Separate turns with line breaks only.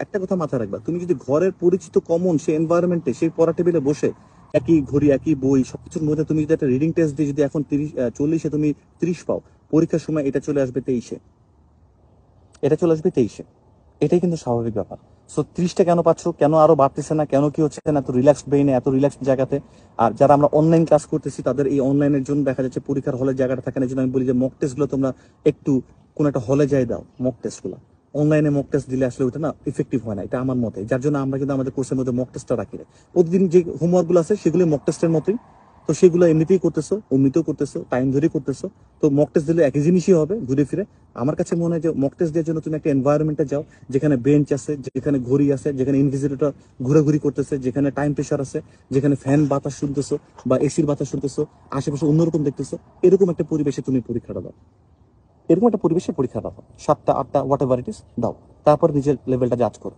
একটা কথা মাথায় রাখবা, তুমি যদি ঘরের পরিচিত কমন সেই এনভায়রনমেন্টে সেই পড়া টেবিলে বসে একই ঘড়ি একই বই সবকিছুর মধ্যে তুমি যদি একটা রিডিং টেস্ট দিয়ে যদি এখন 40-এ তুমি 30 পাও, পরীক্ষার সময় এটা চলে আসবে 23-এ, এটা চলে আসবে 23-এ। এটাই কিন্তু স্বাভাবিক ব্যাপার। সো 30টা কেন পাচ্ছ, কেন আরো বাড়তেছে না, কেন কি হচ্ছে না এত রিল্যাক্সড ব্রেইনে, এত রিল্যাক্সড জায়গাতে? আর যারা আমরা অনলাইন ক্লাস করতেছি তাদের এই অনলাইনের জন্য দেখা যাচ্ছে পরীক্ষার হলের জায়গাটা থাকে না। এই জন্য আমি বলি যে মক টেস্ট গুলো তোমরা একটু কোন একটা হলে যাই দাও মক টেস্ট গুলো। অনলাইনে মক টেস্ট দিলে আসলে ওটা না ইফেক্টিভ হয় না, এটা আমার মতে। যার জন্য আমরা কিন্তু আমাদের কোর্সের মধ্যে মক টেস্টটা রাখি না। প্রতিদিন যে হোমওয়ার্ক গুলো আছে সেগুলো মক টেস্টের মতোই। তো সেগুলো এমনিতেই করতেছো, অমনিতেও করতেছো, টাইম ধরেই করতেছো। তো মক টেস্ট দিলে একই জিনিসই হবে ঘুরে ফিরে। আমার কাছে মনে হয় যে মক টেস্ট দেওয়ার জন্য তুমি একটা এনভায়রনমেন্টে যাও যেখানে বেঞ্চ আছে, যেখানে ঘড়ি আছে, যেখানে ইনভিজিলেটর ঘোরাঘুরি করতেছে, যেখানে টাইম প্রেশার আছে, যেখানে ফ্যান বাতাস শুনতেছো বা এসির বাতাস শুনতেছো, আশেপাশে অন্যরকম দেখতেছো। এরকম একটা পরিবেশে তুমি পরীক্ষাটা দাও, এরকম একটা পরিবেশে পরীক্ষা দাও, 7টা 8টা হোয়াট এভার ইট ইস দাও। তারপর নিজের লেভেলটা জাজ করো।